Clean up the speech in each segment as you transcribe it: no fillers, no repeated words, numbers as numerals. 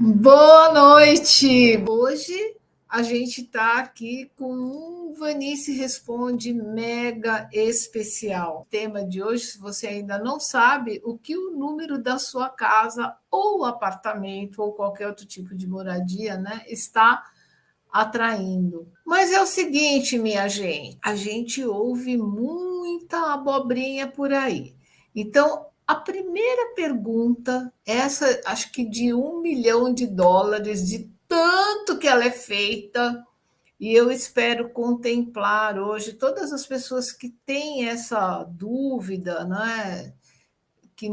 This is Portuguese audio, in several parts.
Boa noite! Hoje a gente está aqui com um Vanice Responde mega especial. O tema de hoje, se você ainda não sabe, o que o número da sua casa ou apartamento ou qualquer outro tipo de moradia, né, está atraindo. Mas é o seguinte, minha gente, a gente ouve muita abobrinha por aí. Então, a primeira pergunta, essa acho que de US$ 1 milhão, de tanto que ela é feita, e eu espero contemplar hoje todas as pessoas que têm essa dúvida, né? Que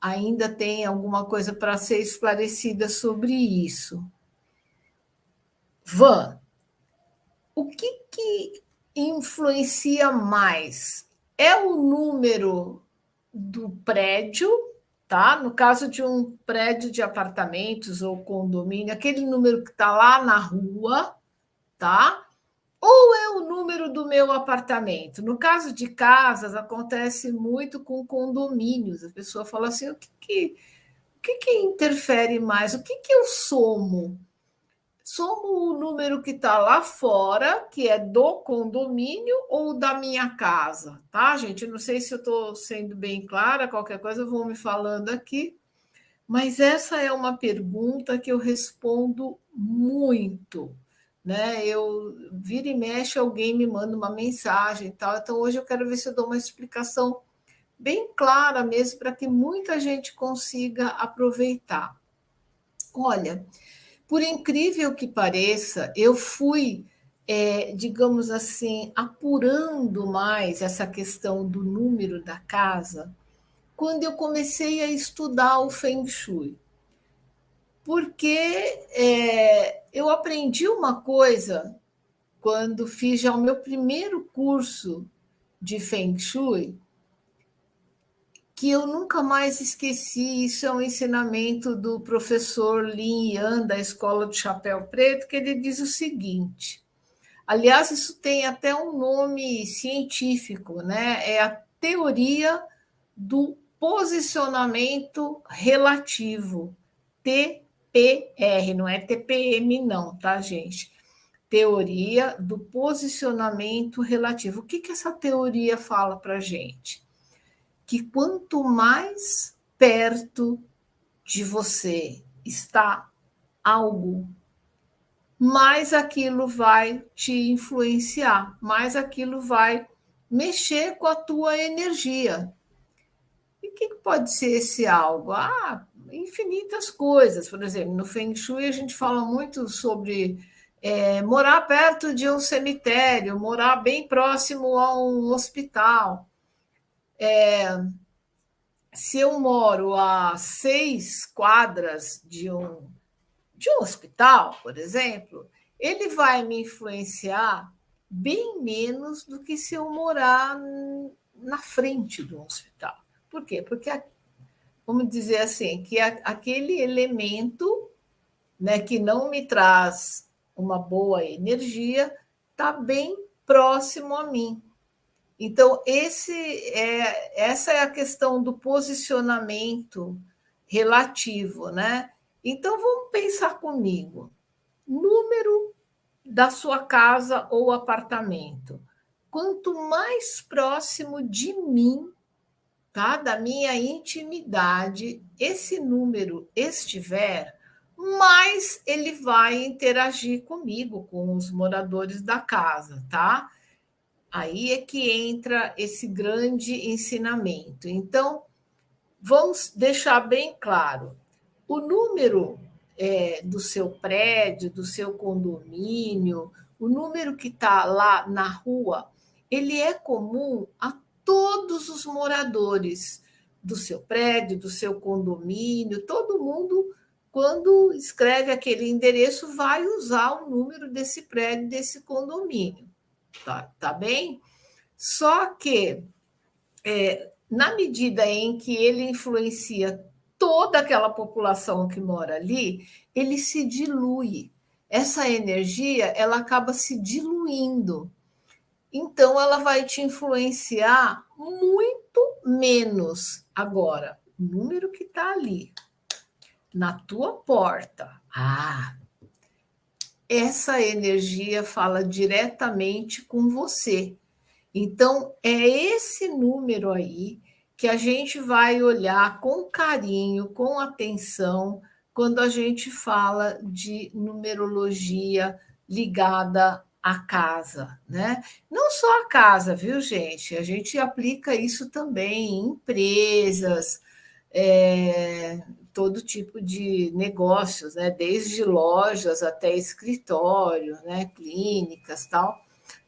ainda tem alguma coisa para ser esclarecida sobre isso. Van, o que influencia mais? É o número do prédio, tá? No caso de um prédio de apartamentos ou condomínio, aquele número que está lá na rua, tá? Ou é o número do meu apartamento? No caso de casas, acontece muito com condomínios. A pessoa fala assim: o que interfere mais? O que eu somo? Somo o número que está lá fora, que é do condomínio ou da minha casa, tá, gente? Eu não sei se eu estou sendo bem clara, qualquer coisa eu vou me falando aqui, mas essa é uma pergunta que eu respondo muito, né? Eu vira e mexe, alguém me manda uma mensagem e tal, então hoje eu quero ver se eu dou uma explicação bem clara mesmo para que muita gente consiga aproveitar. Olha, por incrível que pareça, eu fui, digamos assim, apurando mais essa questão do número da casa quando eu comecei a estudar o Feng Shui. Porque eu aprendi uma coisa quando fiz já o meu primeiro curso de Feng Shui, que eu nunca mais esqueci. Isso é um ensinamento do professor Lin Yan, da Escola do Chapéu Preto, que ele diz o seguinte. Aliás, isso tem até um nome científico, né? É a teoria do posicionamento relativo, TPR, não é TPM, não, tá, gente? Teoria do posicionamento relativo. O que essa teoria fala para gente? Que quanto mais perto de você está algo, mais aquilo vai te influenciar, mais aquilo vai mexer com a tua energia. E o que pode ser esse algo? Infinitas coisas. Por exemplo, no Feng Shui a gente fala muito sobre morar perto de um cemitério, morar bem próximo a um hospital. Se eu moro a 6 quadras de um hospital, por exemplo, ele vai me influenciar bem menos do que se eu morar na frente do hospital. Por quê? Porque, vamos dizer assim, que aquele elemento, né, que não me traz uma boa energia está bem próximo a mim. Então, essa é a questão do posicionamento relativo, né? Então, vamos pensar comigo. Número da sua casa ou apartamento. Quanto mais próximo de mim, tá? Da minha intimidade, esse número estiver, mais ele vai interagir comigo, com os moradores da casa, tá? Aí é que entra esse grande ensinamento. Então, vamos deixar bem claro: o número do seu prédio, do seu condomínio, o número que está lá na rua, ele é comum a todos os moradores do seu prédio, do seu condomínio. Todo mundo, quando escreve aquele endereço, vai usar o número desse prédio, desse condomínio. Tá bem? Só que, na medida em que ele influencia toda aquela população que mora ali, ele se dilui. Essa energia, ela acaba se diluindo. Então, ela vai te influenciar muito menos. Agora, o número que está ali, na tua porta, Ah, essa energia fala diretamente com você. Então, é esse número aí que a gente vai olhar com carinho, com atenção, quando a gente fala de numerologia ligada à casa, né? Não só a casa, viu, gente? A gente aplica isso também em empresas, é, todo tipo de negócios, né? Desde lojas até escritório, né? Clínicas, tal.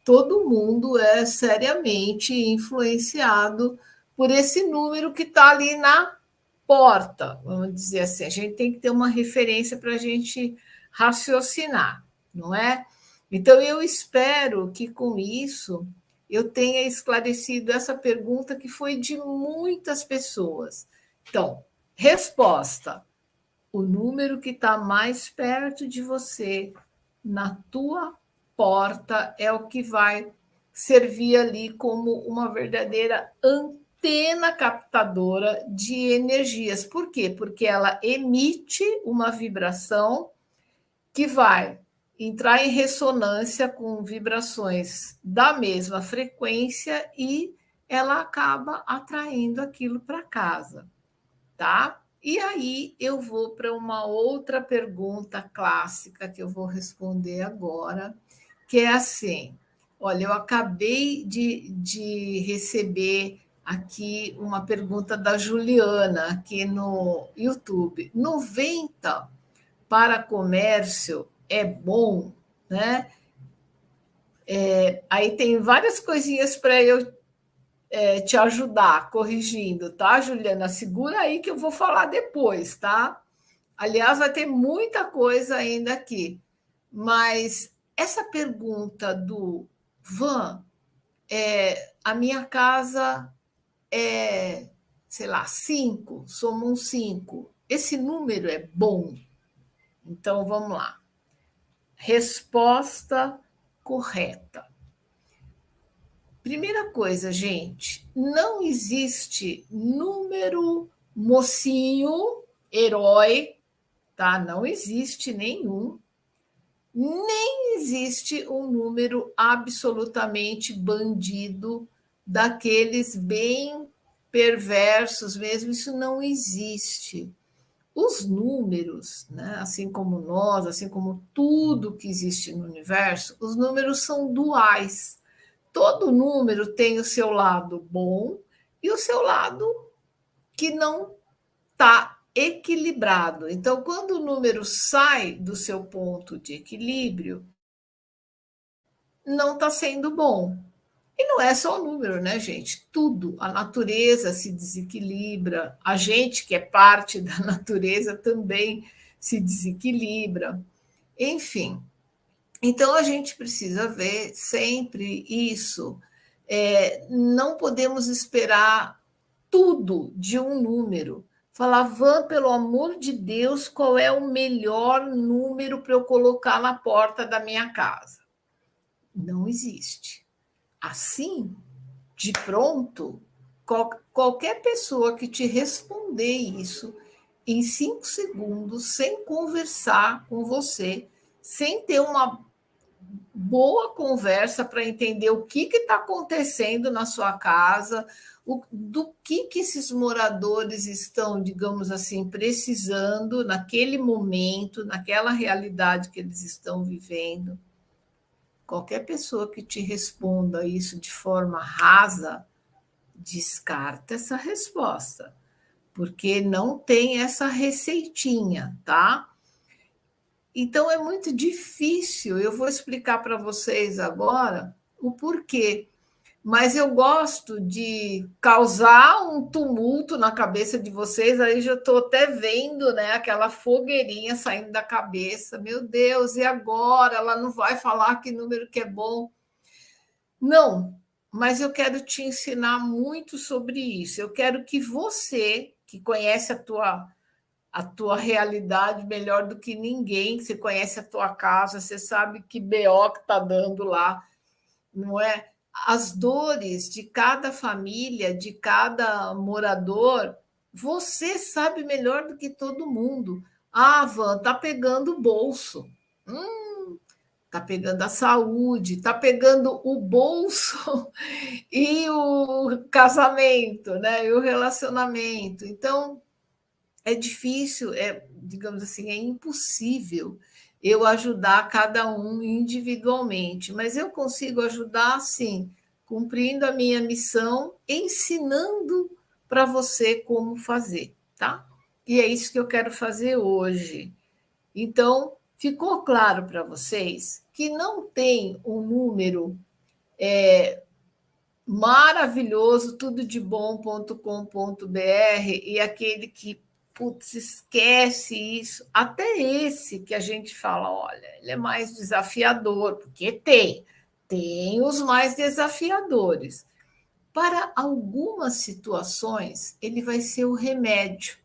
Todo mundo é seriamente influenciado por esse número que está ali na porta, vamos dizer assim. A gente tem que ter uma referência para a gente raciocinar, não é? Então, eu espero que com isso eu tenha esclarecido essa pergunta que foi de muitas pessoas. Então, resposta: o número que está mais perto de você, na tua porta, é o que vai servir ali como uma verdadeira antena captadora de energias. Por quê? Porque ela emite uma vibração que vai entrar em ressonância com vibrações da mesma frequência e ela acaba atraindo aquilo para casa, tá? E aí eu vou para uma outra pergunta clássica que eu vou responder agora, que é assim: olha, eu acabei de receber aqui uma pergunta da Juliana, aqui no YouTube. 90 para comércio é bom, né? Aí tem várias coisinhas para eu te ajudar, corrigindo, tá, Juliana? Segura aí que eu vou falar depois, tá? Aliás, vai ter muita coisa ainda aqui. Mas essa pergunta do Van, a minha casa é, sei lá, 5, somos 5. Esse número é bom? Então, vamos lá. Resposta correta. Primeira coisa, gente, não existe número mocinho, herói, tá? Não existe nenhum. Nem existe um número absolutamente bandido, daqueles bem perversos mesmo, isso não existe. Os números, né, assim como nós, assim como tudo que existe no universo, os números são duais. Todo número tem o seu lado bom e o seu lado que não está equilibrado. Então, quando o número sai do seu ponto de equilíbrio, não está sendo bom. E não é só o número, né, gente? Tudo. A natureza se desequilibra, a gente, que é parte da natureza, também se desequilibra. Enfim, então a gente precisa ver sempre isso. Não podemos esperar tudo de um número. Falar, Van, pelo amor de Deus, qual é o melhor número para eu colocar na porta da minha casa? Não existe. Assim, de pronto, qualquer pessoa que te responder isso em 5 segundos, sem conversar com você, sem ter uma boa conversa para entender o que está acontecendo na sua casa, do que esses moradores estão, digamos assim, precisando naquele momento, naquela realidade que eles estão vivendo. Qualquer pessoa que te responda isso de forma rasa, descarta essa resposta, porque não tem essa receitinha, tá? Então é muito difícil. Eu vou explicar para vocês agora o porquê. Mas eu gosto de causar um tumulto na cabeça de vocês. Aí já estou até vendo, né, aquela fogueirinha saindo da cabeça. Meu Deus, e agora? Ela não vai falar que número que é bom? Não, mas eu quero te ensinar muito sobre isso. Eu quero que você, que conhece a tua realidade melhor do que ninguém, você conhece a tua casa, você sabe que BO que está dando lá, não é? As dores de cada família, de cada morador, você sabe melhor do que todo mundo. Ah, Van, tá pegando o bolso. Tá pegando a saúde, tá pegando o bolso e o casamento, né? E o relacionamento. Então, é difícil, digamos assim, é impossível eu ajudar cada um individualmente, mas eu consigo ajudar, sim, cumprindo a minha missão, ensinando para você como fazer, tá? E é isso que eu quero fazer hoje. Então, ficou claro para vocês que não tem um número maravilhoso, tudo de bom.com.br e aquele que, putz, esquece isso. Até esse que a gente fala, olha, ele é mais desafiador, porque tem os mais desafiadores. Para algumas situações, ele vai ser o remédio.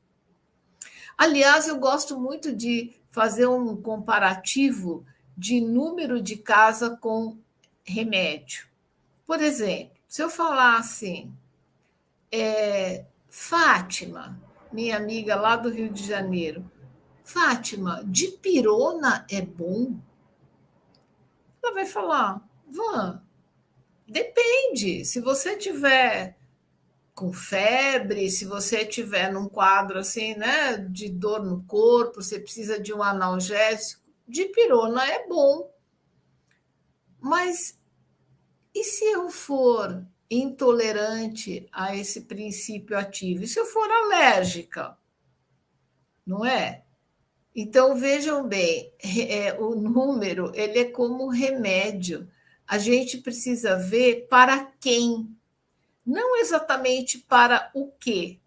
Aliás, eu gosto muito de fazer um comparativo de número de casa com remédio. Por exemplo, se eu falar assim, Fátima, minha amiga lá do Rio de Janeiro, Fátima, dipirona é bom? Ela vai falar, Van, depende. Se você tiver com febre, se você tiver num quadro assim, né, de dor no corpo, você precisa de um analgésico, dipirona é bom. Mas e se eu for intolerante a esse princípio ativo? E se eu for alérgica? Não é? Então, vejam bem, o número ele é como remédio. A gente precisa ver para quem, não exatamente para o quê,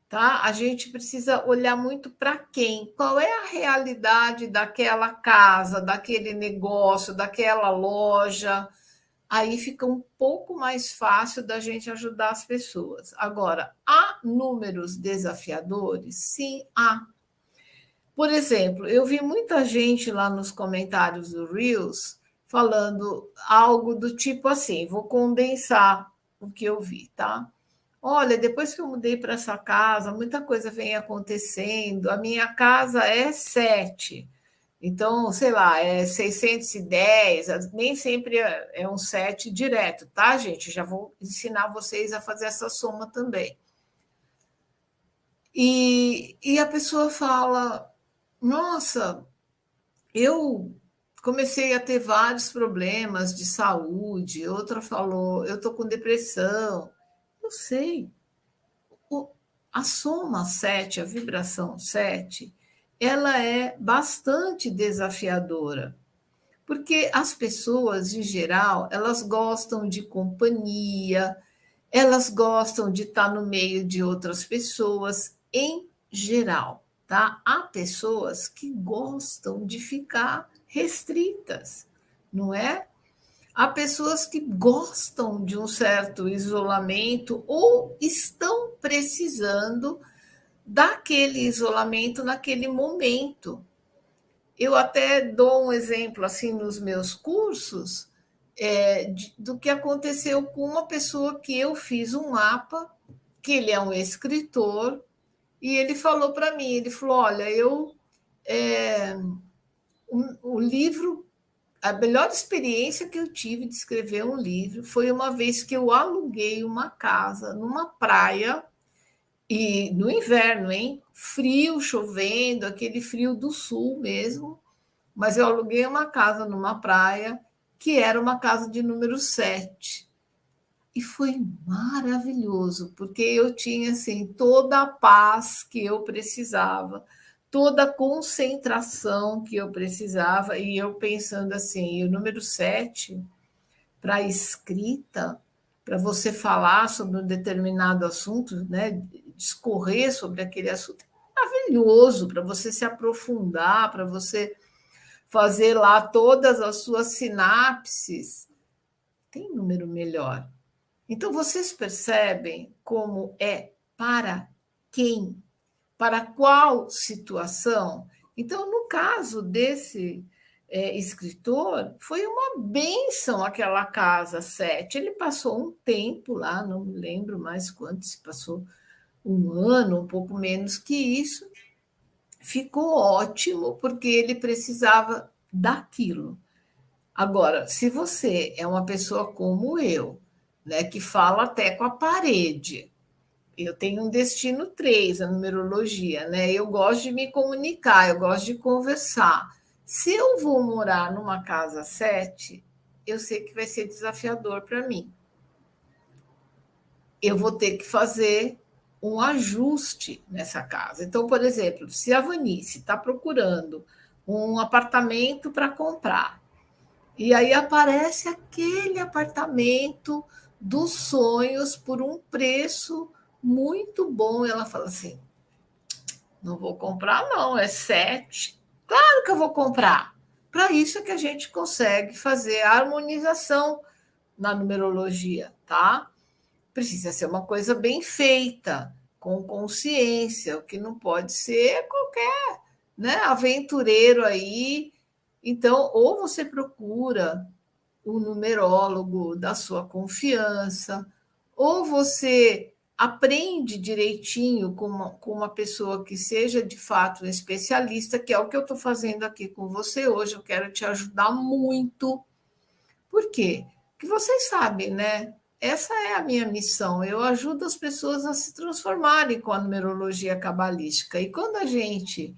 tá? A gente precisa olhar muito para quem, qual é a realidade daquela casa, daquele negócio, daquela loja. Aí fica um pouco mais fácil da gente ajudar as pessoas. Agora, há números desafiadores? Sim, há. Por exemplo, eu vi muita gente lá nos comentários do Reels falando algo do tipo assim, vou condensar o que eu vi, tá? Olha, depois que eu mudei para essa casa, muita coisa vem acontecendo. A minha casa é 7. Então, sei lá, é 610, nem sempre é um 7 direto, tá, gente? Já vou ensinar vocês a fazer essa soma também. E a pessoa fala: Nossa, eu comecei a ter vários problemas de saúde. Outra falou: Eu estou com depressão. Eu sei, o- a soma 7, a vibração 7, ela é bastante desafiadora. Porque as pessoas, em geral, elas gostam de companhia, elas gostam de estar no meio de outras pessoas, em geral, tá? Há pessoas que gostam de ficar restritas, não é? Há pessoas que gostam de um certo isolamento ou estão precisando daquele isolamento naquele momento. Eu até dou um exemplo assim nos meus cursos do que aconteceu com uma pessoa que eu fiz um mapa, que ele é um escritor, e ele falou para mim, ele falou, olha, o livro, a melhor experiência que eu tive de escrever um livro foi uma vez que eu aluguei uma casa numa praia, e no inverno, hein? Frio, chovendo, aquele frio do sul mesmo, mas eu aluguei uma casa numa praia que era uma casa de número 7. E foi maravilhoso, porque eu tinha assim toda a paz que eu precisava, toda a concentração que eu precisava, e eu pensando assim, o número 7 para escrita, para você falar sobre um determinado assunto, né, discorrer sobre aquele assunto, é maravilhoso para você se aprofundar, para você fazer lá todas as suas sinapses. Tem número melhor. Então, vocês percebem como é para quem, para qual situação? Então, no caso desse escritor, foi uma bênção aquela casa 7. Ele passou um tempo lá, não me lembro mais quanto, se passou um ano, um pouco menos que isso, ficou ótimo, porque ele precisava daquilo. Agora, se você é uma pessoa como eu, né, que fala até com a parede, eu tenho um destino 3 a numerologia, né? Eu gosto de me comunicar, eu gosto de conversar. Se eu vou morar numa casa 7, eu sei que vai ser desafiador para mim. Eu vou ter que fazer um ajuste nessa casa. Então, por exemplo, se a Vanice está procurando um apartamento para comprar, e aí aparece aquele apartamento dos sonhos por um preço muito bom, ela fala assim: não vou comprar, não, é 7. Claro que eu vou comprar. Para isso é que a gente consegue fazer a harmonização na numerologia, tá? Precisa ser uma coisa bem feita, com consciência, o que não pode ser qualquer, né, aventureiro aí. Então, ou você procura o numerólogo da sua confiança, ou você aprende direitinho com uma pessoa que seja de fato um especialista, que é o que eu estou fazendo aqui com você hoje. Eu quero te ajudar muito. Por quê? Porque vocês sabem, né? Essa é a minha missão. Eu ajudo as pessoas a se transformarem com a numerologia cabalística. E quando a gente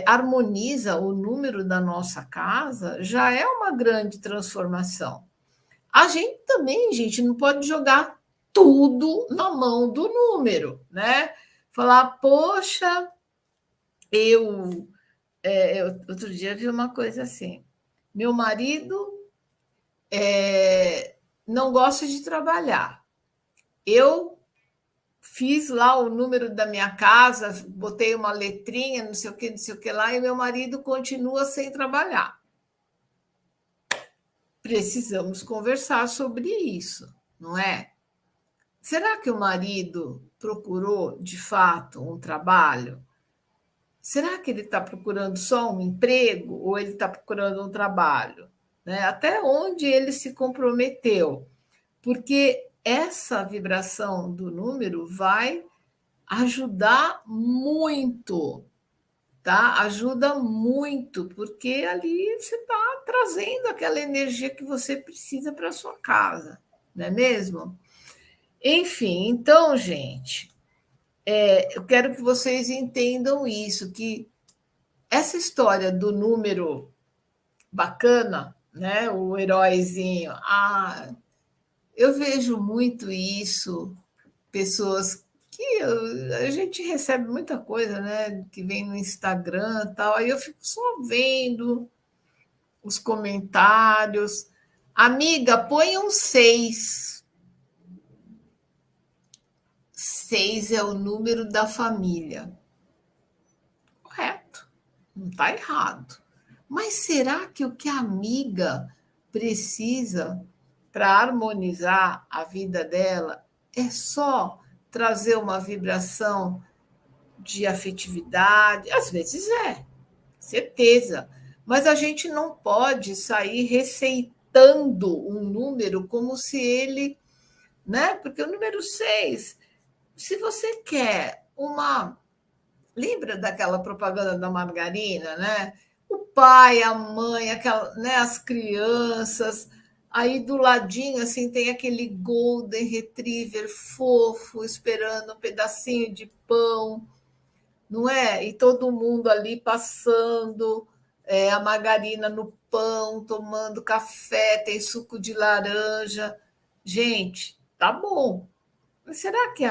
harmoniza o número da nossa casa, já é uma grande transformação. A gente também, gente, não pode jogar tudo na mão do número, né? Falar, poxa, outro dia vi uma coisa assim. Meu marido não gosta de trabalhar. Eu fiz lá o número da minha casa, botei uma letrinha, não sei o que lá, e meu marido continua sem trabalhar. Precisamos conversar sobre isso, não é? Será que o marido procurou de fato um trabalho? Será que ele está procurando só um emprego ou ele está procurando um trabalho? Né? Até onde ele se comprometeu? Porque essa vibração do número vai ajudar muito, tá? Ajuda muito, porque ali você está trazendo aquela energia que você precisa para sua casa, não é mesmo? Enfim, então, gente, eu quero que vocês entendam isso, que essa história do número bacana, né? O heróizinho, eu vejo muito isso, pessoas que a gente recebe muita coisa, né? Que vem no Instagram e tal, aí eu fico só vendo os comentários. Amiga, põe um 6. 6 é o número da família. Correto, não está errado. Mas será que o que a amiga precisa para harmonizar a vida dela é só trazer uma vibração de afetividade? Às vezes é, certeza. Mas a gente não pode sair receitando um número como se ele, né? Porque o número 6, se você quer uma. Lembra daquela propaganda da margarina, né? O pai, a mãe, aquela, né, as crianças. Aí do ladinho assim tem aquele golden retriever fofo esperando um pedacinho de pão, não é? E todo mundo ali passando a margarina no pão, tomando café, tem suco de laranja. Gente, tá bom. Mas será que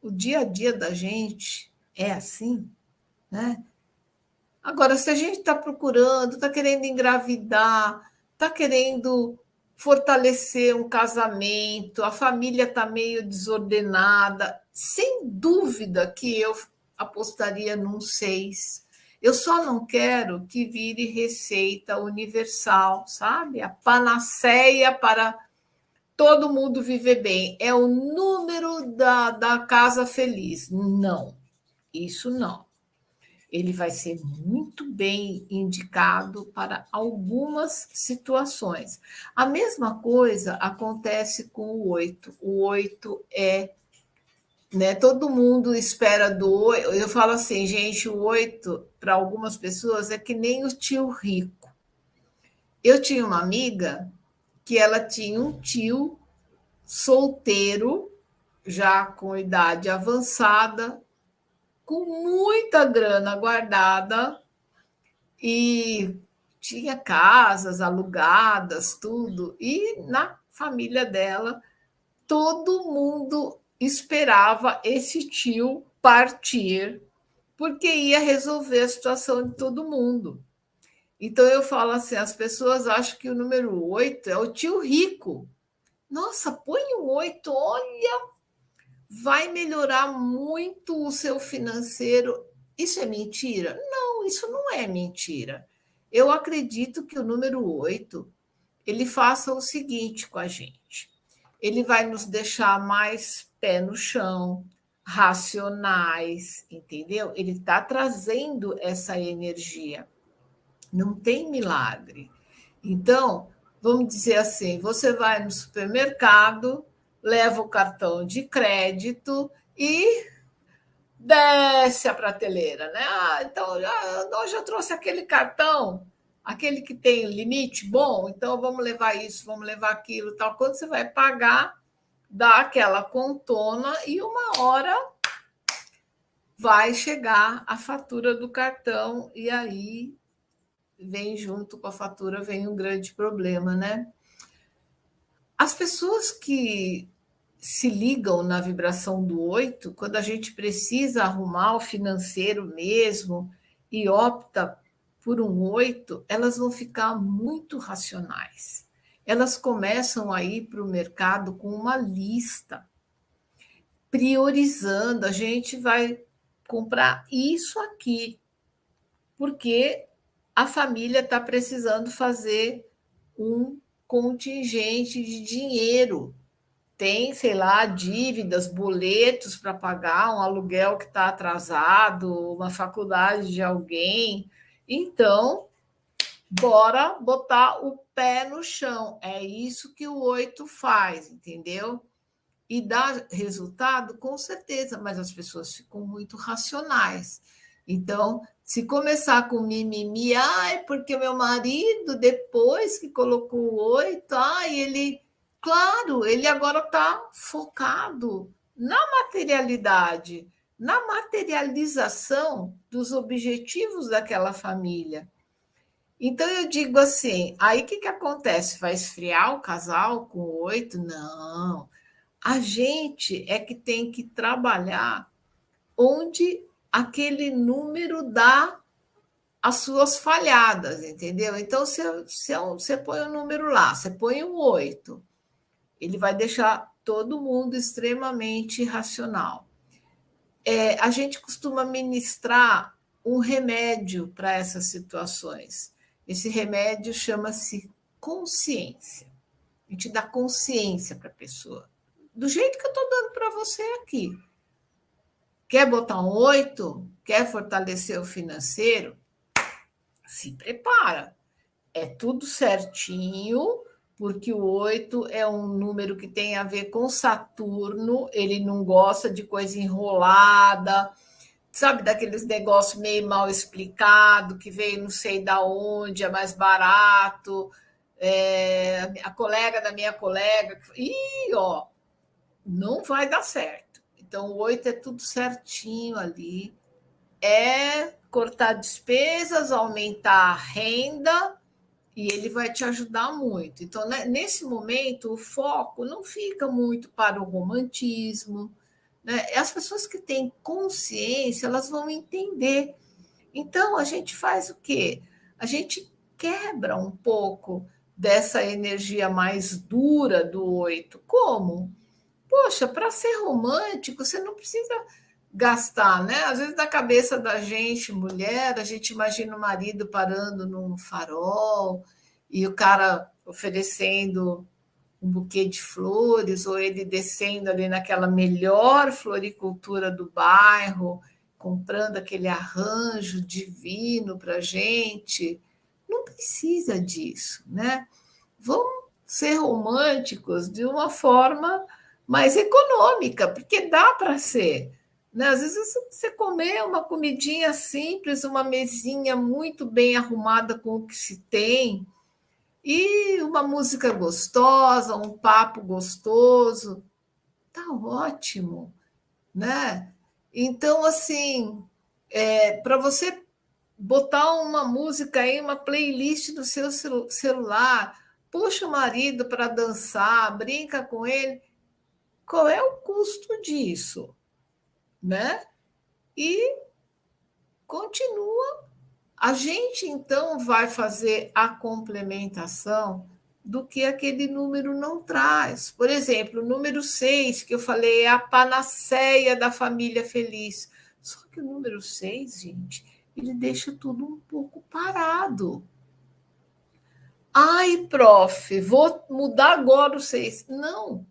o dia a dia da gente é assim, né? Agora, se a gente está procurando, está querendo engravidar, está querendo fortalecer um casamento, a família está meio desordenada, sem dúvida que eu apostaria num 6. Eu só não quero que vire receita universal, sabe? A panaceia para todo mundo viver bem. É o número da casa feliz. Não, isso não. Ele vai ser muito bem indicado para algumas situações. A mesma coisa acontece com o 8. O 8 é né? Todo mundo espera do 8. Eu falo assim, gente, o 8 para algumas pessoas é que nem o tio rico. Eu tinha uma amiga que ela tinha um tio solteiro, já com idade avançada, com muita grana guardada e tinha casas alugadas, tudo. E na família dela, todo mundo esperava esse tio partir, porque ia resolver a situação de todo mundo. Então eu falo assim: as pessoas acham que o número 8 é o tio rico. Nossa, põe um 8, olha, vai melhorar muito o seu financeiro. Isso é mentira? Não, isso não é mentira. Eu acredito que o número 8 ele faça o seguinte com a gente. Ele vai nos deixar mais pé no chão, racionais, entendeu? Ele está trazendo essa energia. Não tem milagre. Então, vamos dizer assim: você vai no supermercado, leva o cartão de crédito e desce a prateleira, né? Então, hoje eu trouxe aquele cartão, aquele que tem limite bom, então vamos levar isso, vamos levar aquilo, tal. Quando você vai pagar, dá aquela contona e uma hora vai chegar a fatura do cartão e aí vem junto com a fatura vem um grande problema, né? As pessoas que se ligam na vibração do 8, quando a gente precisa arrumar o financeiro mesmo e opta por um 8, elas vão ficar muito racionais. Elas começam a ir para o mercado com uma lista, priorizando. A gente vai comprar isso aqui, porque a família está precisando fazer um contingente de dinheiro. Tem, sei lá, dívidas, boletos para pagar, um aluguel que está atrasado, uma faculdade de alguém. Então, bora botar o pé no chão. É isso que o 8 faz, entendeu? E dá resultado, com certeza, mas as pessoas ficam muito racionais. Então, se começar com mimimi, ai, porque meu marido, depois que colocou o 8, ai, ele. Claro, ele agora está focado na materialidade, na materialização dos objetivos daquela família. Então eu digo assim, aí o que, que acontece? Vai esfriar o casal com 8? Não. A gente é que tem que trabalhar onde aquele número dá as suas falhadas, entendeu? Então, você põe um número lá, você põe um 8, ele vai deixar todo mundo extremamente racional. A gente costuma ministrar um remédio para essas situações. Esse remédio chama-se consciência. A gente dá consciência para a pessoa. Do jeito que eu estou dando para você aqui. Quer botar um 8? Quer fortalecer o financeiro? Se prepara. É tudo certinho, porque o 8 é um número que tem a ver com Saturno, ele não gosta de coisa enrolada, sabe, daqueles negócios meio mal explicado, que veio não sei da onde, é mais barato. A colega da minha colega, e ó, não vai dar certo. Então, o 8 é tudo certinho ali. É cortar despesas, aumentar a renda, e ele vai te ajudar muito. Então, né, nesse momento, o foco não fica muito para o romantismo. Né? As pessoas que têm consciência, elas vão entender. Então, a gente faz o quê? A gente quebra um pouco dessa energia mais dura do 8. Como? Poxa, para ser romântico, você não precisa gastar, né? Às vezes, na cabeça da gente, mulher, a gente imagina o marido parando num farol e o cara oferecendo um buquê de flores, ou ele descendo ali naquela melhor floricultura do bairro, comprando aquele arranjo divino para gente. Não precisa disso, né? Vamos ser românticos de uma forma mais econômica, porque dá para ser. Né? Às vezes você comer uma comidinha simples, uma mesinha muito bem arrumada com o que se tem, e uma música gostosa, um papo gostoso, tá ótimo, né? Então, assim, para você botar uma música aí, uma playlist do seu celular, puxa o marido para dançar, brinca com ele, qual é o custo disso, né? E continua. A gente então vai fazer a complementação do que aquele número não traz. Por exemplo, o número 6 que eu falei, é a panaceia da família feliz. Só que o número 6, gente, ele deixa tudo um pouco parado. Ai, prof, vou mudar agora o 6. Não,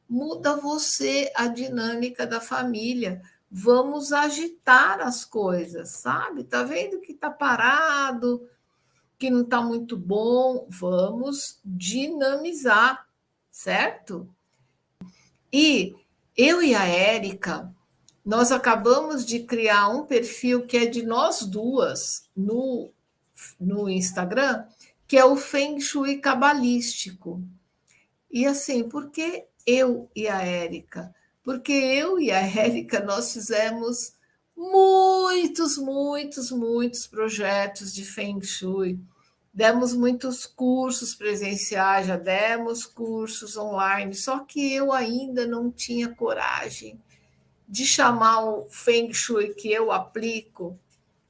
muda você a dinâmica da família. Vamos agitar as coisas, sabe? Tá vendo que tá parado, que não está muito bom? Vamos dinamizar, certo? E eu e a Érica, nós acabamos de criar um perfil que é de nós duas no Instagram, que é o Feng Shui Cabalístico. E assim, por que eu e a Érica? Porque eu e a Érica nós fizemos muitos projetos de Feng Shui. Demos muitos cursos presenciais, já demos cursos online, só que eu ainda não tinha coragem de chamar o Feng Shui que eu aplico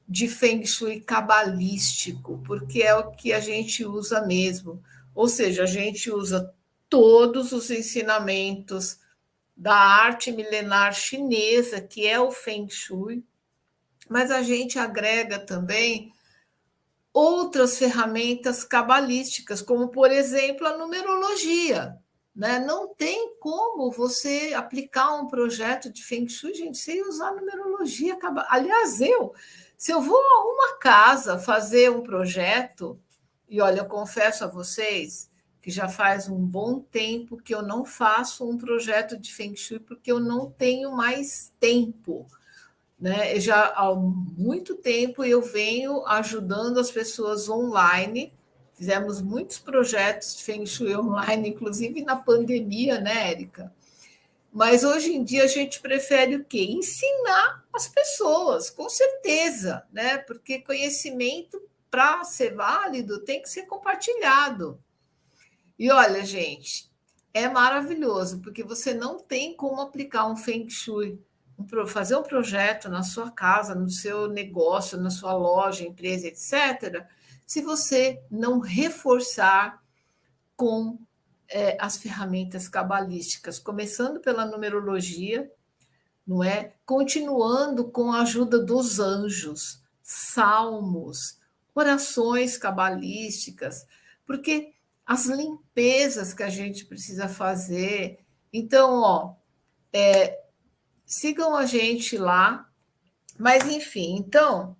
de Feng Shui cabalístico, porque é o que a gente usa mesmo. Ou seja, a gente usa todos os ensinamentos da arte milenar chinesa, que é o Feng Shui, mas a gente agrega também outras ferramentas cabalísticas, como, por exemplo, a numerologia. Né? Não tem como você aplicar um projeto de Feng Shui, gente, sem usar numerologia. Aliás, se eu vou a uma casa fazer um projeto, e olha, eu confesso a vocês que já faz um bom tempo que eu não faço um projeto de Feng Shui, porque eu não tenho mais tempo. Né? Já há muito tempo eu venho ajudando as pessoas online. Fizemos muitos projetos de Feng Shui online, inclusive na pandemia, né, Érica? Mas hoje em dia a gente prefere o quê? Ensinar as pessoas, com certeza, né? Porque conhecimento, para ser válido, tem que ser compartilhado. E olha, gente, é maravilhoso, porque você não tem como aplicar um Feng Shui, fazer um projeto na sua casa, no seu negócio, na sua loja, empresa, etc., se você não reforçar com as ferramentas cabalísticas, começando pela numerologia, não é? Continuando com a ajuda dos anjos, salmos, orações cabalísticas, porque as limpezas que a gente precisa fazer. Então, ó, sigam a gente lá. Mas, enfim, então,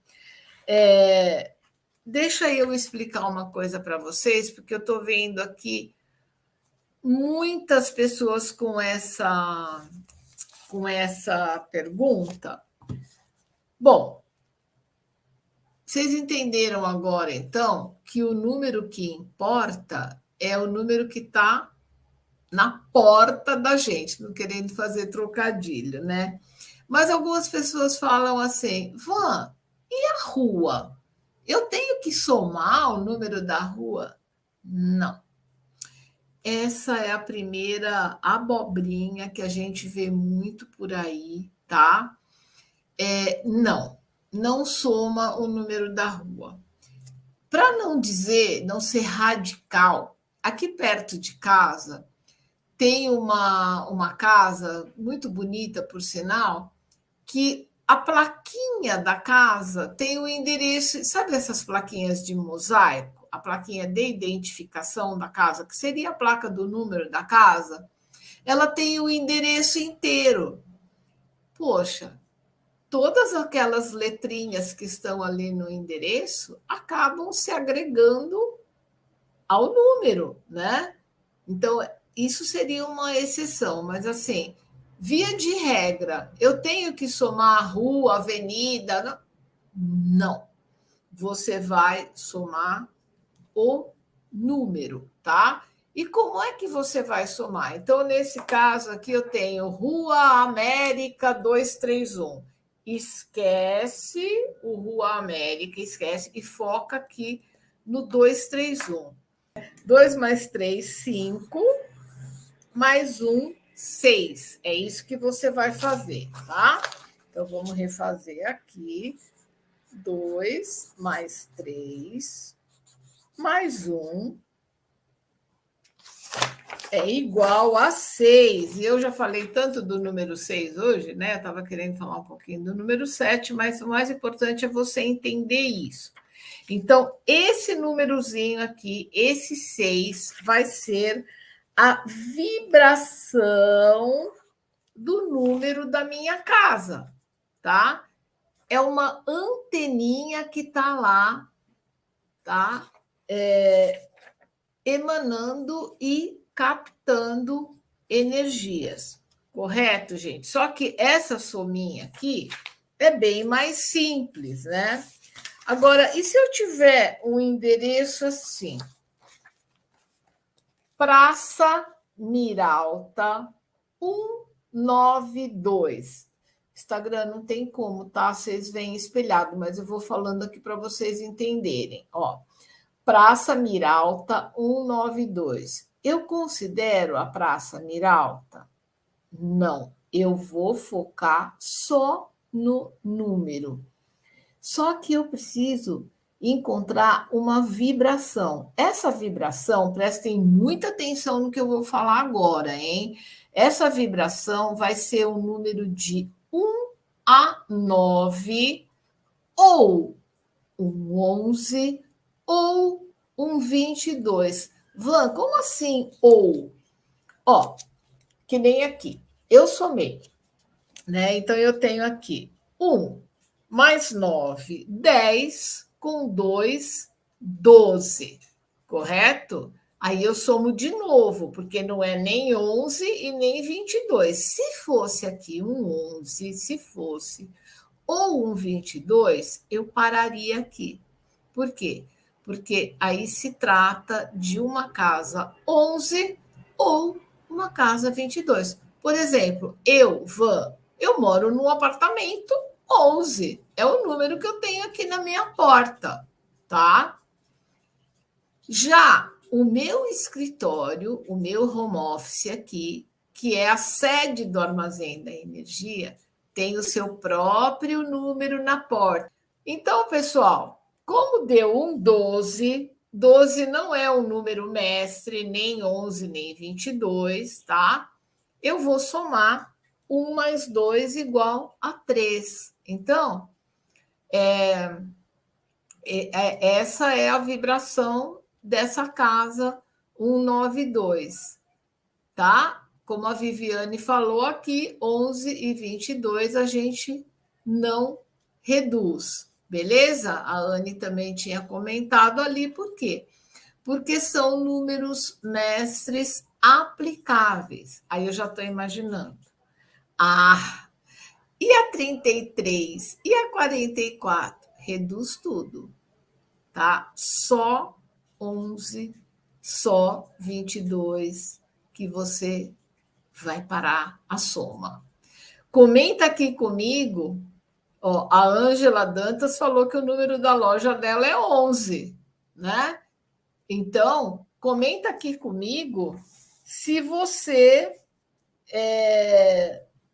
deixa eu explicar uma coisa para vocês, porque eu estou vendo aqui muitas pessoas com essa pergunta. Bom, vocês entenderam agora, então, que o número que importa é o número que está na porta da gente, não querendo fazer trocadilho, né? Mas algumas pessoas falam assim, Van, e a rua? Eu tenho que somar o número da rua? Não. Essa é a primeira abobrinha que a gente vê muito por aí, tá? Não, não soma o número da rua. Para não dizer, não ser radical, aqui perto de casa tem uma casa muito bonita, por sinal, que a plaquinha da casa tem o endereço, sabe essas plaquinhas de mosaico? A plaquinha de identificação da casa, que seria a placa do número da casa, ela tem o endereço inteiro. Poxa, todas aquelas letrinhas que estão ali no endereço acabam se agregando ao número, né? Então, isso seria uma exceção, mas assim, via de regra, eu tenho que somar rua, avenida? Não. Você vai somar o número, tá? E como é que você vai somar? Então, nesse caso aqui, eu tenho Rua América 231. Esquece o Rua América, esquece e foca aqui no 231. 2 mais 3, 5, mais 1, 6. É isso que você vai fazer, tá? Então, vamos refazer aqui. 2 mais 3, mais 1, é igual a 6. E eu já falei tanto do número 6 hoje, né? Eu estava querendo falar um pouquinho do número 7, mas o mais importante é você entender isso. Então, esse númerozinho aqui, esse 6, vai ser a vibração do número da minha casa, tá? É uma anteninha que está lá, tá? Emanando e captando energias, correto, gente? Só que essa sominha aqui é bem mais simples, né? Agora, e se eu tiver um endereço assim? Praça Miralta 192. Instagram não tem como, tá? Vocês veem espelhado, mas eu vou falando aqui para vocês entenderem. Ó, Praça Miralta 192. Eu considero a Praça Miralta? Não. Eu vou focar só no número. Só que eu preciso encontrar uma vibração. Essa vibração, prestem muita atenção no que eu vou falar agora, hein? Essa vibração vai ser o número de 1 a 9, ou um 11, ou um 22. Van, como assim ou? Ó, que nem aqui. Eu somei, né? Então eu tenho aqui 1 mais 9, 10, com 2, 12, correto? Aí eu somo de novo, porque não é nem 11 e nem 22. Se fosse aqui um 11, se fosse ou um 22, eu pararia aqui. Por quê? Porque aí se trata de uma casa 11 ou uma casa 22. Por exemplo, Van, eu moro num apartamento 11. É o número que eu tenho aqui na minha porta, tá? Já o meu escritório, o meu home office aqui, que é a sede do Armazém da Energia, tem o seu próprio número na porta. Então, pessoal, como deu um 12, 12 não é um número mestre, nem 11, nem 22, tá? Eu vou somar 1 mais 2 igual a 3. Então, essa é a vibração dessa casa 192, tá? Como a Viviane falou aqui, 11 e 22 a gente não reduz, beleza? A Anne também tinha comentado ali, por quê? Porque são números mestres aplicáveis. Aí eu já estou imaginando. Ah, e a 33 e a 44? Reduz tudo, tá? Só 11, só 22 que você vai parar a soma. Comenta aqui comigo. Ó, a Ângela Dantas falou que o número da loja dela é 11, né? Então, comenta aqui comigo se você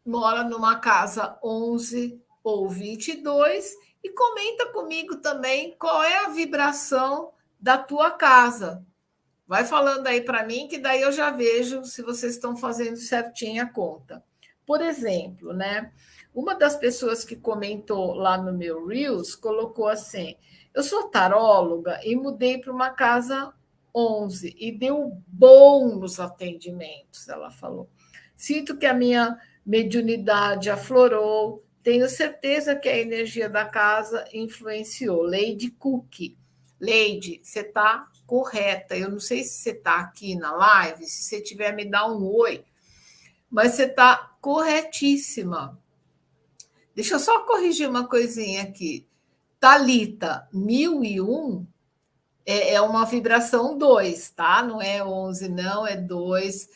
mora numa casa 11 ou 22 e comenta comigo também qual é a vibração da tua casa. Vai falando aí para mim, que daí eu já vejo se vocês estão fazendo certinho a conta. Por exemplo, né? Uma das pessoas que comentou lá no meu Reels colocou assim: eu sou taróloga e mudei para uma casa 11 e deu bom nos atendimentos, ela falou. Sinto que a minha mediunidade aflorou, tenho certeza que a energia da casa influenciou. Lady Cook. Leide, você está correta. Eu não sei se você está aqui na live, se você tiver, me dá um oi, mas você está corretíssima. Deixa eu só corrigir uma coisinha aqui. Talita, 1001 é uma vibração 2, tá? Não é 11, não, é 2.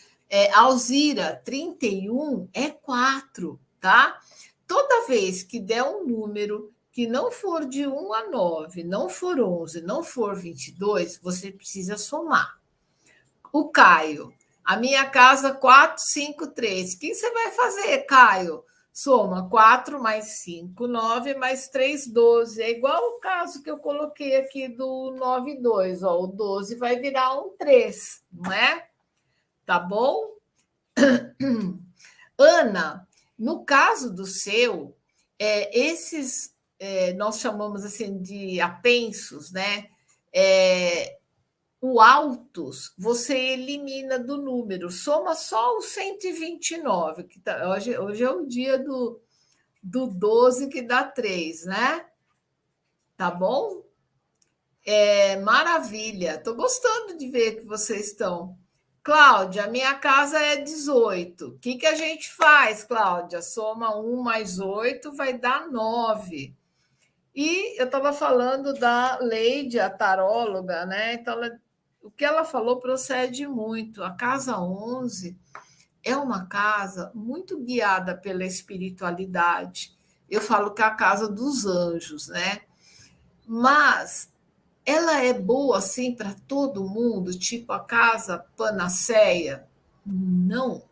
Alzira, 31 é 4, tá? Toda vez que der um número que não for de 1 a 9, não for 11, não for 22, você precisa somar. O Caio, a minha casa 453. O que você vai fazer, Caio? Soma 4 mais 5, 9 mais 3, 12. É igual o caso que eu coloquei aqui do 92. Ó, o 12 vai virar um 3, não é? Tá bom? Ana, no caso do seu, nós chamamos assim de apensos, né? O altos você elimina do número, soma só o 129, que tá, hoje é o dia do 12 que dá 3, né? Tá bom? Maravilha, estou gostando de ver que vocês estão. Cláudia, minha casa é 18. O que a gente faz, Cláudia? Soma 1 mais 8 vai dar 9. E eu estava falando da Leide, a taróloga, né? Então, o que ela falou procede muito. A casa 11 é uma casa muito guiada pela espiritualidade. Eu falo que é a casa dos anjos, né? Mas ela é boa assim para todo mundo, tipo a casa panaceia? Não.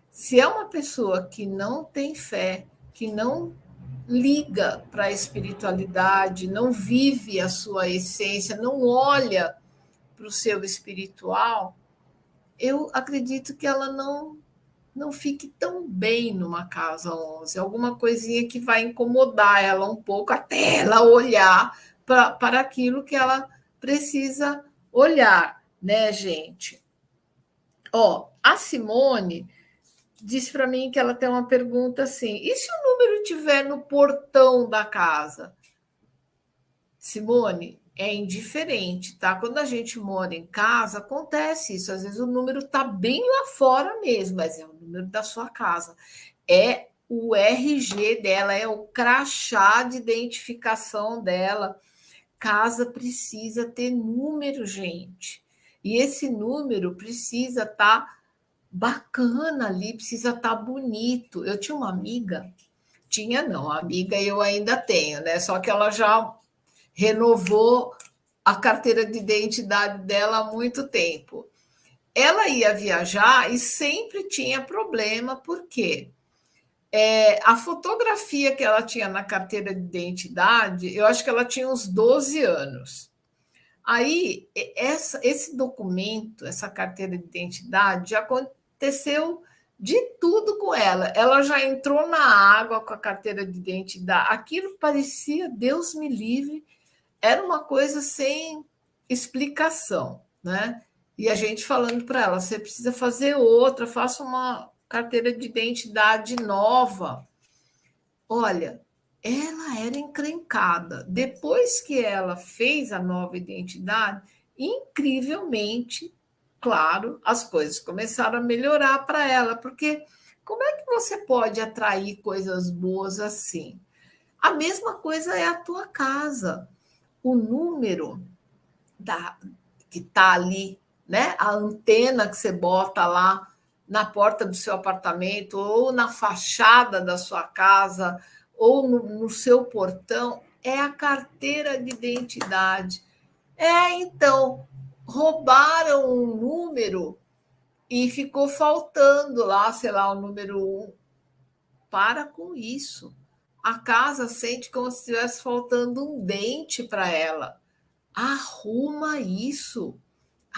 Se é uma pessoa que não tem fé, que não liga para a espiritualidade, não vive a sua essência, não olha para o seu espiritual, eu acredito que ela não fique tão bem numa casa 11. Alguma coisinha que vai incomodar ela um pouco até ela olhar para aquilo que ela precisa olhar, né, gente? Ó, a Simone disse para mim que ela tem uma pergunta assim: e se o número estiver no portão da casa? Simone, é indiferente, tá? Quando a gente mora em casa, acontece isso. Às vezes o número está bem lá fora mesmo, mas é o número da sua casa. É o RG dela, é o crachá de identificação dela. Casa precisa ter número, gente. E esse número precisa estar bacana ali, precisa estar bonito. Eu tinha uma amiga, tinha não, amiga eu ainda tenho, né? Só que ela já renovou a carteira de identidade dela há muito tempo. Ela ia viajar e sempre tinha problema, porque a fotografia que ela tinha na carteira de identidade, eu acho que ela tinha uns 12 anos. Aí, esse documento, essa carteira de identidade, já aconteceu de tudo com ela. Ela já entrou na água com a carteira de identidade. Aquilo parecia, Deus me livre, era uma coisa sem explicação, né? E a gente falando para ela: você precisa fazer outra, faça uma carteira de identidade nova. Olha, ela era encrencada. Depois que ela fez a nova identidade, incrivelmente, claro, as coisas começaram a melhorar para ela, porque como é que você pode atrair coisas boas assim? A mesma coisa é a tua casa. O número da, que está ali, né? A antena que você bota lá na porta do seu apartamento, ou na fachada da sua casa, ou no seu portão, é a carteira de identidade. Então, roubaram um número e ficou faltando lá, sei lá, o número 1. Para com isso. A casa sente como se estivesse faltando um dente para ela. Arruma isso.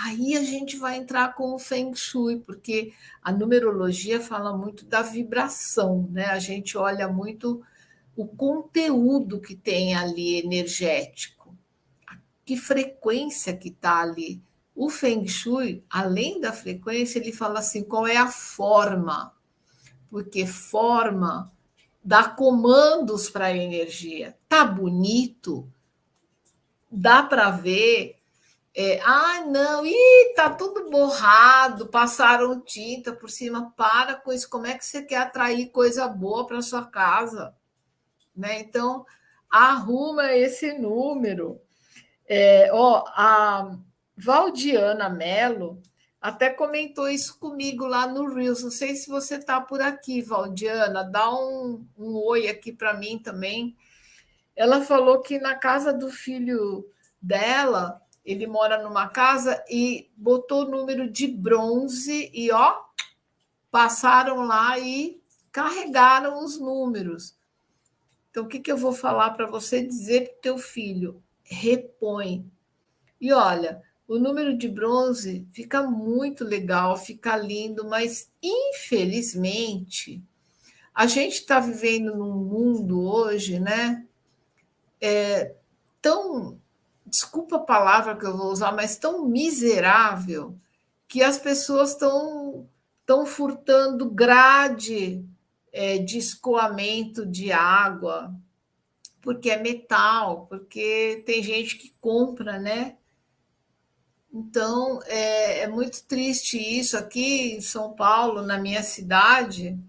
Aí a gente vai entrar com o Feng Shui, porque a numerologia fala muito da vibração, né? A gente olha muito o conteúdo que tem ali energético, que frequência que está ali. O Feng Shui, além da frequência, ele fala assim: qual é a forma? Porque forma dá comandos para a energia. Tá bonito? dá para ver. Não, ih, tá tudo borrado, passaram tinta por cima. Para com isso. Como é que você quer atrair coisa boa para sua casa? Né? Então, arruma esse número. A Valdiana Mello até comentou isso comigo lá no Reels. Não sei se você está por aqui, Valdiana. Dá um oi aqui para mim também. Ela falou que na casa do filho dela, ele mora numa casa e botou o número de bronze e ó, passaram lá e carregaram os números. Então, o que, que eu vou falar para você dizer para o teu filho? Repõe. E olha, o número de bronze fica muito legal, fica lindo, mas infelizmente a gente está vivendo num mundo hoje, né? Tão, desculpa a palavra que eu vou usar, mas tão miserável que as pessoas estão furtando grade de escoamento de água, porque é metal, porque tem gente que compra, né? Então, é muito triste isso. Aqui em São Paulo, na minha cidade,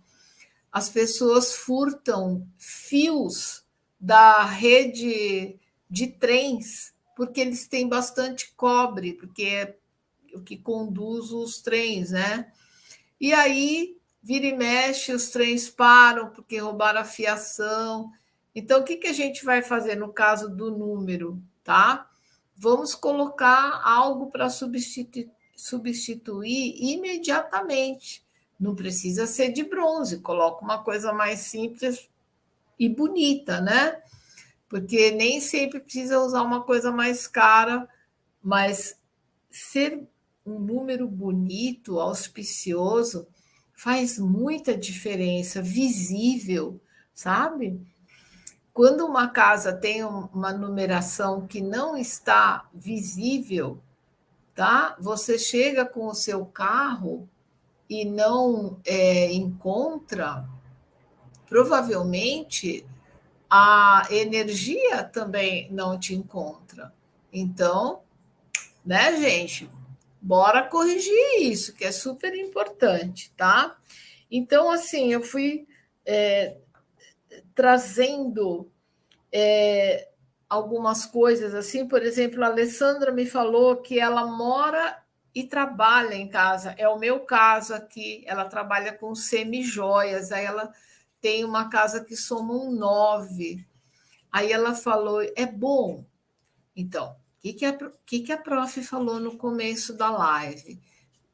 as pessoas furtam fios da rede de trens, porque eles têm bastante cobre, porque é o que conduz os trens, né? E aí, vira e mexe, os trens param porque roubaram a fiação. Então, o que, que a gente vai fazer no caso do número, tá? Vamos colocar algo para substituir imediatamente. Não precisa ser de bronze, coloca uma coisa mais simples e bonita, né? Porque nem sempre precisa usar uma coisa mais cara, mas ser um número bonito, auspicioso, faz muita diferença, visível, sabe? Quando uma casa tem uma numeração que não está visível, tá? Você chega com o seu carro e não encontra, provavelmente a energia também não te encontra. Então, né, gente? Bora corrigir isso, que é super importante, tá? Então, assim, eu fui trazendo algumas coisas assim, por exemplo, a Alessandra me falou que ela mora e trabalha em casa. É o meu caso aqui, ela trabalha com semi-joias, aí ela tem uma casa que somam 9. Aí ela falou, é bom. Então, o que a prof falou no começo da live?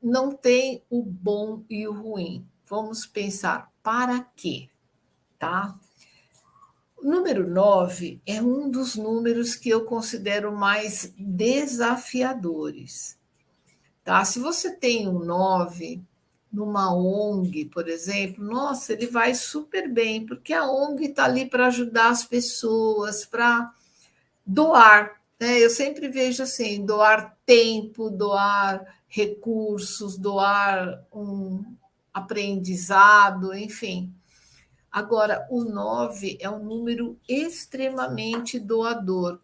Não tem o bom e o ruim. Vamos pensar, para quê? Tá? O número 9 é um dos números que eu considero mais desafiadores. Tá? Se você tem um 9 numa ONG, por exemplo, nossa, ele vai super bem, porque a ONG está ali para ajudar as pessoas, para doar. Né? Eu sempre vejo assim: doar tempo, doar recursos, doar um aprendizado, enfim. Agora, o 9 é um número extremamente doador.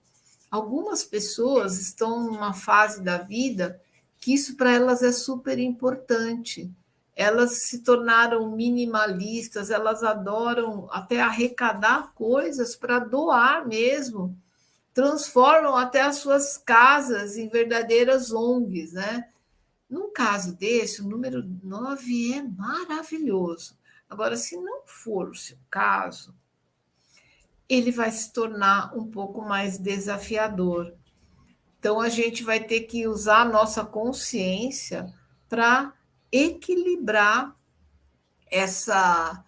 Algumas pessoas estão numa fase da vida que isso para elas é super importante. Elas se tornaram minimalistas, elas adoram até arrecadar coisas para doar mesmo. Transformam até as suas casas em verdadeiras ONGs, né? Num caso desse, o número 9 é maravilhoso. Agora, se não for o seu caso, ele vai se tornar um pouco mais desafiador. Então, a gente vai ter que usar a nossa consciência para equilibrar essa,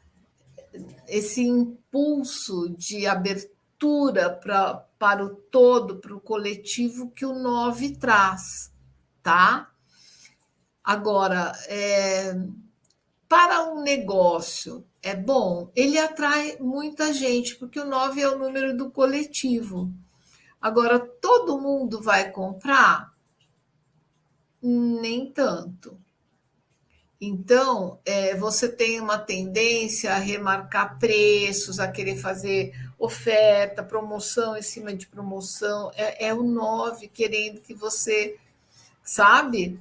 esse impulso de abertura para o todo, para o coletivo que o 9 traz, tá? Agora, para um negócio é bom, ele atrai muita gente, porque o 9 é o número do coletivo. Agora, todo mundo vai comprar? Nem tanto. Então, você tem uma tendência a remarcar preços, a querer fazer oferta, promoção em cima de promoção, é o 9 querendo que você, sabe,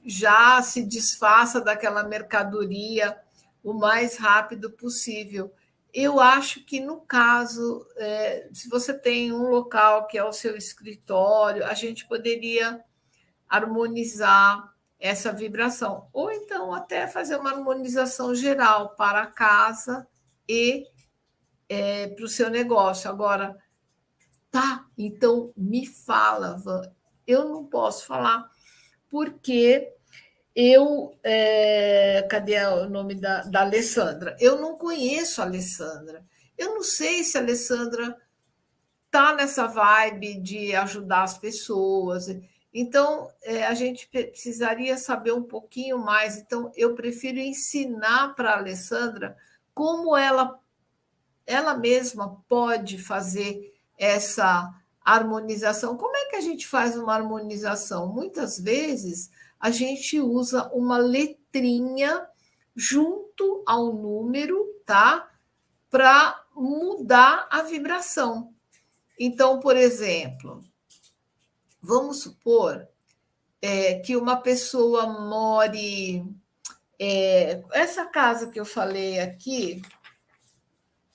já se desfaça daquela mercadoria o mais rápido possível. Eu acho que, no caso, se você tem um local que é o seu escritório, a gente poderia harmonizar essa vibração, ou então até fazer uma harmonização geral para a casa e para o seu negócio. Agora, tá, então me fala, Van. Eu não posso falar porque cadê o nome da Alessandra? Eu não conheço a Alessandra. Eu não sei se a Alessandra está nessa vibe de ajudar as pessoas. Então, a gente precisaria saber um pouquinho mais. Então, eu prefiro ensinar para a Alessandra como ela mesma pode fazer essa harmonização. Como é que a gente faz uma harmonização? Muitas vezes a gente usa uma letrinha junto ao número, tá? Para mudar a vibração. Então, por exemplo, vamos supor que uma pessoa more. Essa casa que eu falei aqui,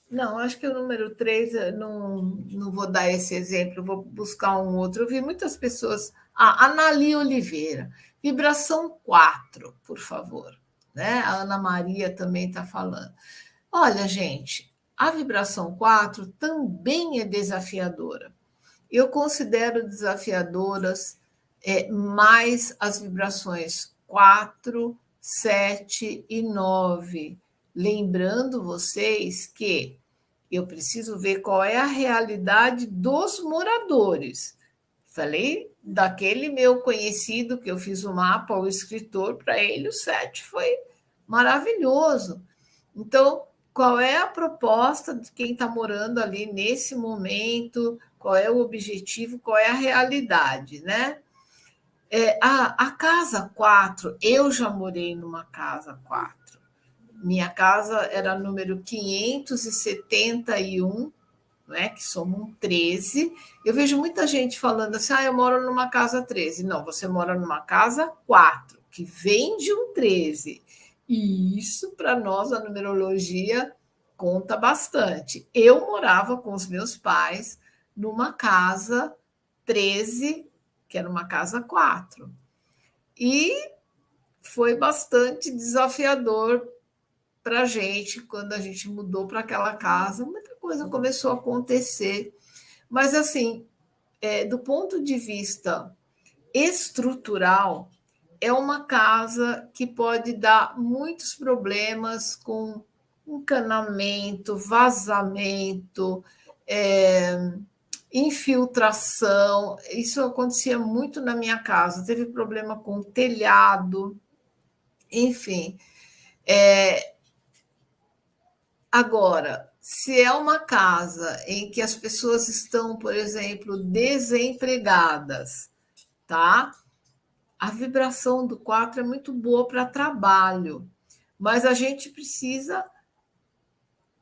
não, acho que o número 3, não vou dar esse exemplo, vou buscar um outro. Eu vi muitas pessoas. Anali Oliveira, vibração 4, por favor. Né? A Ana Maria também está falando. Olha, gente, a vibração 4 também é desafiadora. Eu considero desafiadoras mais as vibrações 4, 7 e 9. Lembrando vocês que eu preciso ver qual é a realidade dos moradores. Falei daquele meu conhecido que eu fiz o mapa, o escritor, para ele o 7 foi maravilhoso. Então, qual é a proposta de quem está morando ali nesse momento? Qual é o objetivo? Qual é a realidade, né? A casa 4, eu já morei numa casa 4. Minha casa era número 571, né, que somam 13. Eu vejo muita gente falando assim, eu moro numa casa 13. Não, você mora numa casa 4, que vem de um 13. E isso, para nós, a numerologia, conta bastante. Eu morava com os meus pais numa casa 13, que era uma casa 4. E foi bastante desafiador para a gente quando a gente mudou para aquela casa. Muita coisa começou a acontecer. Mas, assim, do ponto de vista estrutural, é uma casa que pode dar muitos problemas com encanamento, vazamento, infiltração. Isso acontecia muito na minha casa. Teve problema com telhado, enfim. Agora, se é uma casa em que as pessoas estão, por exemplo, desempregadas, tá? A vibração do 4 é muito boa para trabalho, mas a gente precisa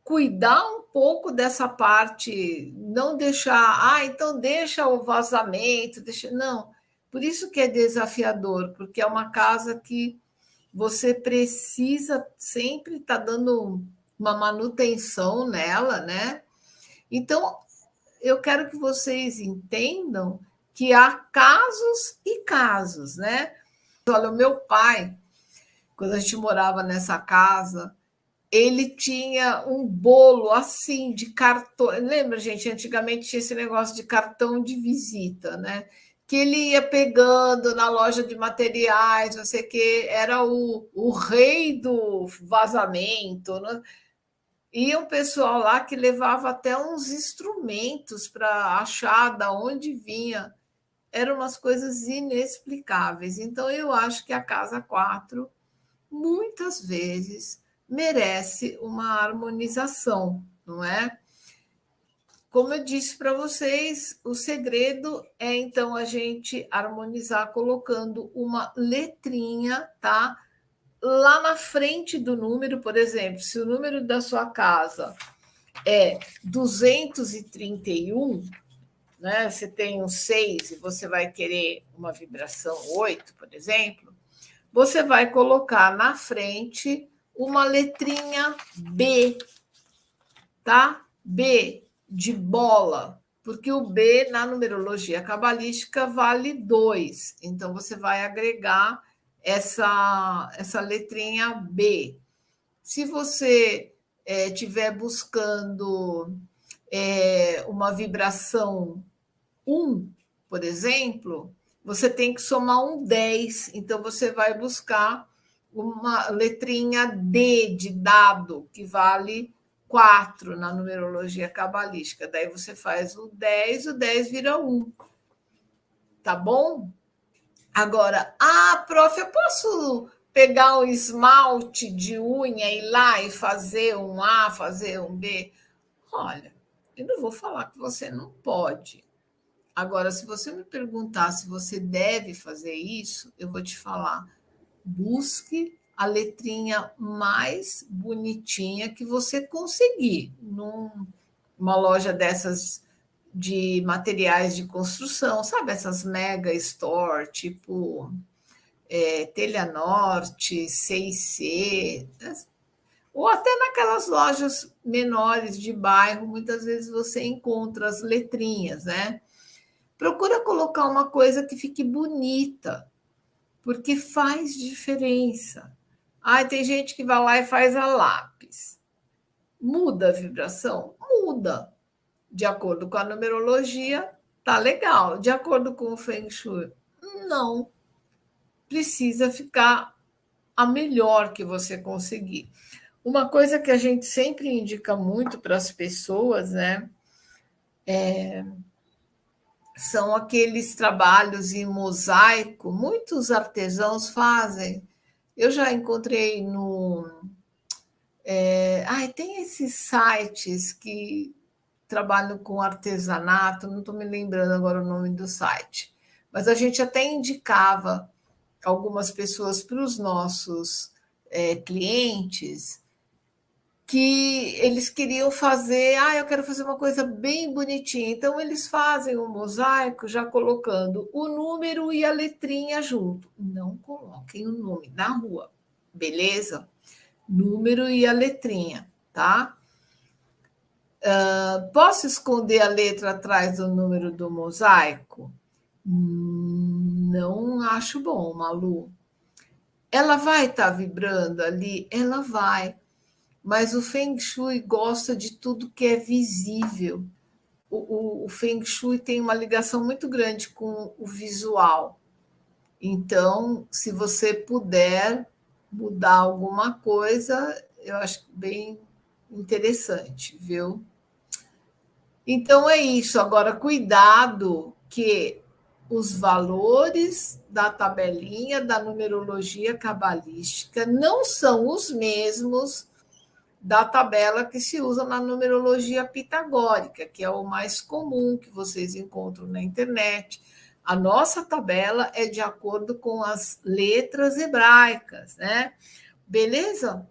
cuidar um pouco dessa parte, não deixar, então deixa o vazamento, deixa, não. Por isso que é desafiador, porque é uma casa que você precisa sempre estar dando uma manutenção nela, né? Então, eu quero que vocês entendam que há casos e casos, né? Olha, o meu pai, quando a gente morava nessa casa, ele tinha um bolo assim de cartão. Lembra, gente? Antigamente tinha esse negócio de cartão de visita, né? Que ele ia pegando na loja de materiais, não sei o que, era o rei do vazamento, né? E um pessoal lá que levava até uns instrumentos para achar da onde vinha. Eram umas coisas inexplicáveis. Então, eu acho que a casa 4 muitas vezes merece uma harmonização, não é? Como eu disse para vocês, o segredo é então a gente harmonizar colocando uma letrinha, tá? Lá na frente do número, por exemplo, se o número da sua casa é 231, né? Você tem um 6 e você vai querer uma vibração 8, por exemplo, você vai colocar na frente uma letrinha B, tá? B de bola, porque o B na numerologia cabalística vale 2. Então você vai agregar essa letrinha B. Se você estiver buscando uma vibração 1, por exemplo, você tem que somar um 10. Então, você vai buscar uma letrinha D de dado, que vale 4 na numerologia cabalística. Daí você faz o 10 vira 1. Tá bom? Agora, prof, eu posso pegar um esmalte de unha e ir lá e fazer um A, fazer um B? Olha, eu não vou falar que você não pode. Agora, se você me perguntar se você deve fazer isso, eu vou te falar: busque a letrinha mais bonitinha que você conseguir numa loja dessas de materiais de construção, sabe? Essas mega store, tipo Telha Norte, C&C, ou até naquelas lojas menores de bairro, muitas vezes você encontra as letrinhas, né? Procura colocar uma coisa que fique bonita, porque faz diferença. Tem gente que vai lá e faz a lápis. Muda a vibração? Muda. De acordo com a numerologia, tá legal. De acordo com o Feng Shui, não. Precisa ficar a melhor que você conseguir. Uma coisa que a gente sempre indica muito para as pessoas, né? São aqueles trabalhos em mosaico, muitos artesãos fazem. Eu já encontrei no. Tem esses sites que trabalham com artesanato, não estou me lembrando agora o nome do site, mas a gente até indicava algumas pessoas para os nossos clientes que eles queriam fazer, eu quero fazer uma coisa bem bonitinha. Então, eles fazem um mosaico já colocando o número e a letrinha junto. Não coloquem o nome na rua, beleza? Número e a letrinha, tá? Posso esconder a letra atrás do número do mosaico? Não acho bom, Malu. Ela vai estar vibrando ali? Ela vai. Mas o Feng Shui gosta de tudo que é visível. O Feng Shui tem uma ligação muito grande com o visual. Então, se você puder mudar alguma coisa, eu acho bem interessante, viu? Então é isso. Agora, cuidado que os valores da tabelinha da numerologia cabalística não são os mesmos da tabela que se usa na numerologia pitagórica, que é o mais comum que vocês encontram na internet. A nossa tabela é de acordo com as letras hebraicas, né? Beleza?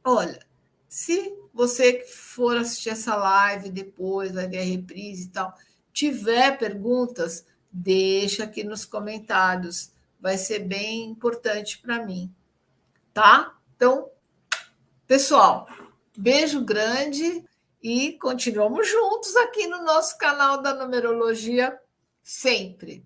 Olha, se você que for assistir essa live depois, vai ver a reprise e tal, tiver perguntas, deixa aqui nos comentários. Vai ser bem importante para mim, tá? Então, pessoal, beijo grande e continuamos juntos aqui no nosso canal da numerologia sempre.